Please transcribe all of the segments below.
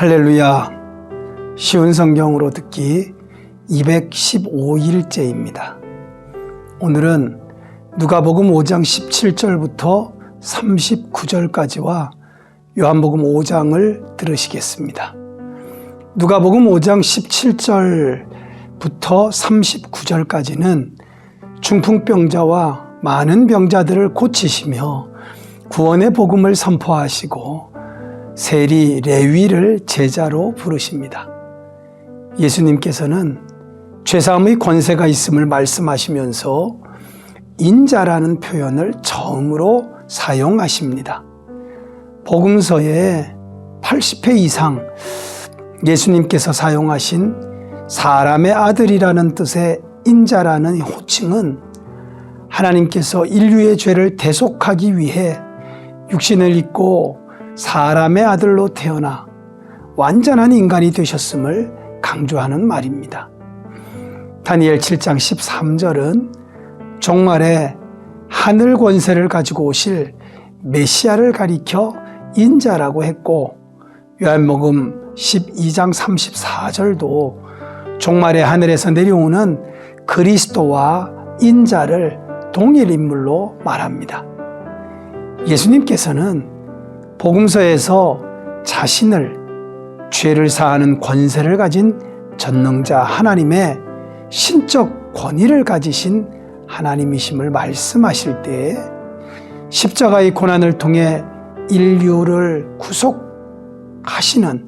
할렐루야. 쉬운 성경으로 듣기 215일째입니다. 오늘은 누가복음 5장 17절부터 39절까지와 요한복음 5장을 들으시겠습니다. 누가복음 5장 17절부터 39절까지는 중풍병자와 많은 병자들을 고치시며 구원의 복음을 선포하시고 세리 레위를 제자로 부르십니다. 예수님께서는 죄사함의 권세가 있음을 말씀하시면서 인자라는 표현을 처음으로 사용하십니다. 복음서에 80회 이상 예수님께서 사용하신 사람의 아들이라는 뜻의 인자라는 호칭은 하나님께서 인류의 죄를 대속하기 위해 육신을 입고 사람의 아들로 태어나 완전한 인간이 되셨음을 강조하는 말입니다. 다니엘 7장 13절은 종말에 하늘 권세를 가지고 오실 메시아를 가리켜 인자라고 했고, 요한복음 12장 34절도 종말에 하늘에서 내려오는 그리스도와 인자를 동일 인물로 말합니다. 예수님께서는 복음서에서 자신을 죄를 사하는 권세를 가진 전능자 하나님의 신적 권위를 가지신 하나님이심을 말씀하실 때 십자가의 고난을 통해 인류를 구속하시는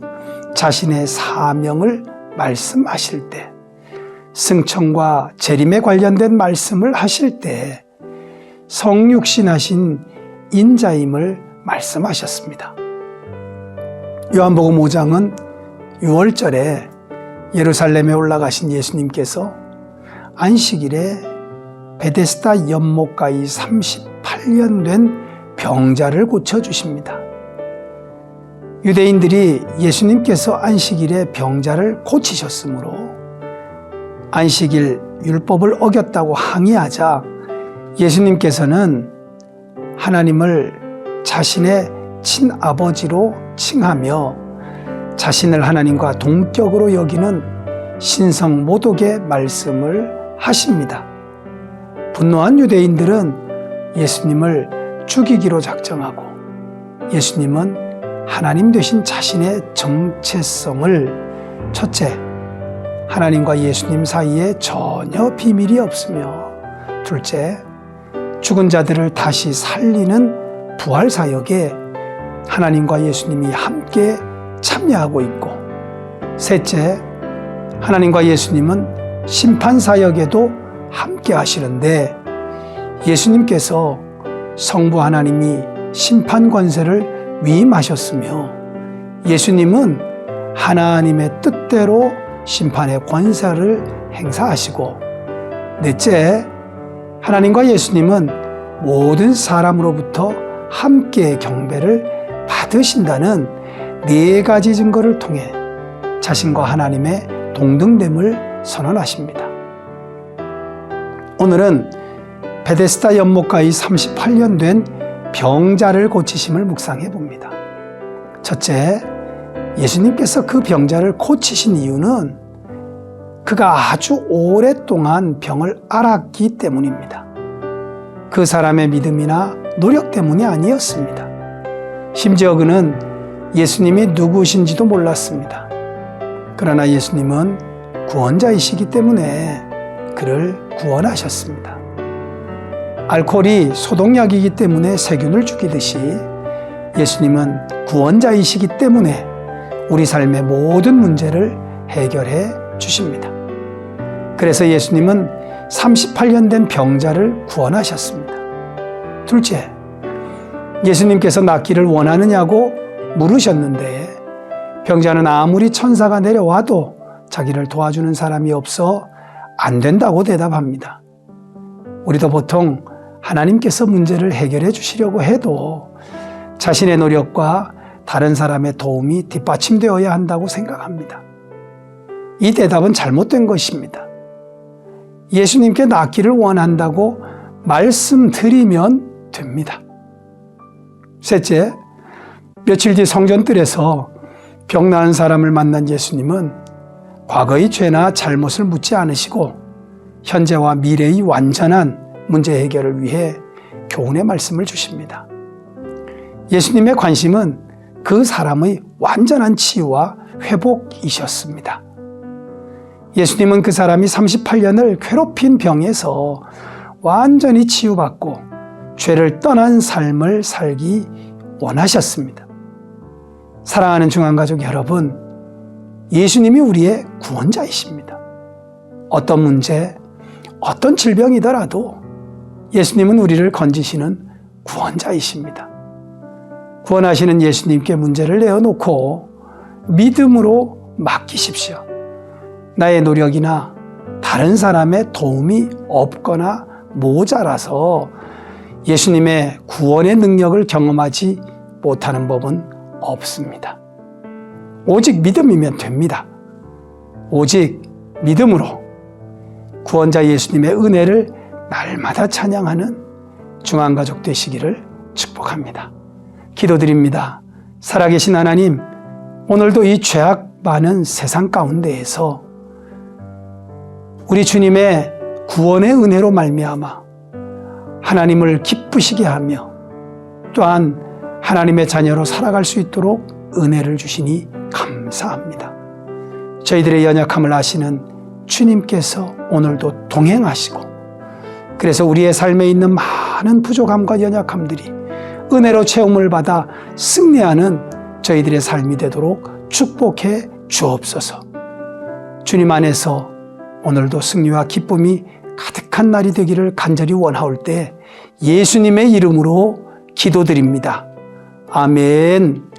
자신의 사명을 말씀하실 때, 승천과 재림에 관련된 말씀을 하실 때 성육신하신 인자임을 말씀하셨습니다. 요한복음 5장은 6월절에 예루살렘에 올라가신 예수님께서 안식일에 베데스다 연못가의 38년 된 병자를 고쳐주십니다. 유대인들이 예수님께서 안식일에 병자를 고치셨으므로 안식일 율법을 어겼다고 항의하자 예수님께서는 하나님을 자신의 친아버지로 칭하며 자신을 하나님과 동격으로 여기는 신성 모독의 말씀을 하십니다. 분노한 유대인들은 예수님을 죽이기로 작정하고 예수님은 하나님 되신 자신의 정체성을 첫째, 하나님과 예수님 사이에 전혀 비밀이 없으며 둘째, 죽은 자들을 다시 살리는 부활 사역에 하나님과 예수님이 함께 참여하고 있고, 셋째, 하나님과 예수님은 심판 사역에도 함께 하시는데 예수님께서 성부 하나님이 심판 권세를 위임하셨으며 예수님은 하나님의 뜻대로 심판의 권세를 행사하시고, 넷째, 하나님과 예수님은 모든 사람으로부터 함께 경배를 받으신다는 네 가지 증거를 통해 자신과 하나님의 동등됨을 선언하십니다. 오늘은 베데스다 연못가의 38년 된 병자를 고치심을 묵상해 봅니다. 첫째, 예수님께서 그 병자를 고치신 이유는 그가 아주 오랫동안 병을 앓았기 때문입니다. 그 사람의 믿음이나 노력 때문이 아니었습니다. 심지어 그는 예수님이 누구신지도 몰랐습니다. 그러나 예수님은 구원자이시기 때문에 그를 구원하셨습니다. 알코올이 소독약이기 때문에 세균을 죽이듯이 예수님은 구원자이시기 때문에 우리 삶의 모든 문제를 해결해 주십니다. 그래서 예수님은 38년 된 병자를 구원하셨습니다. 둘째, 예수님께서 낫기를 원하느냐고 물으셨는데 병자는 아무리 천사가 내려와도 자기를 도와주는 사람이 없어 안 된다고 대답합니다. 우리도 보통 하나님께서 문제를 해결해 주시려고 해도 자신의 노력과 다른 사람의 도움이 뒷받침되어야 한다고 생각합니다. 이 대답은 잘못된 것입니다. 예수님께 낫기를 원한다고 말씀드리면 됩니다. 셋째, 며칠 뒤 성전뜰에서 병 나은 사람을 만난 예수님은 과거의 죄나 잘못을 묻지 않으시고 현재와 미래의 완전한 문제 해결을 위해 교훈의 말씀을 주십니다. 예수님의 관심은 그 사람의 완전한 치유와 회복이셨습니다. 예수님은 그 사람이 38년을 괴롭힌 병에서 완전히 치유받고 죄를 떠난 삶을 살기 원하셨습니다. 사랑하는 중앙가족 여러분, 예수님이 우리의 구원자이십니다. 어떤 문제, 어떤 질병이더라도 예수님은 우리를 건지시는 구원자이십니다. 구원하시는 예수님께 문제를 내어놓고 믿음으로 맡기십시오. 나의 노력이나 다른 사람의 도움이 없거나 모자라서 예수님의 구원의 능력을 경험하지 못하는 법은 없습니다. 오직 믿음이면 됩니다. 오직 믿음으로 구원자 예수님의 은혜를 날마다 찬양하는 중앙가족 되시기를 축복합니다. 기도드립니다. 살아계신 하나님, 오늘도 이 죄악 많은 세상 가운데에서 우리 주님의 구원의 은혜로 말미암아 하나님을 기쁘시게 하며 또한 하나님의 자녀로 살아갈 수 있도록 은혜를 주시니 감사합니다. 저희들의 연약함을 아시는 주님께서 오늘도 동행하시고 그래서 우리의 삶에 있는 많은 부족함과 연약함들이 은혜로 채움을 받아 승리하는 저희들의 삶이 되도록 축복해 주옵소서. 주님 안에서 오늘도 승리와 기쁨이 가득한 날이 되기를 간절히 원하올 때 예수님의 이름으로 기도드립니다. 아멘.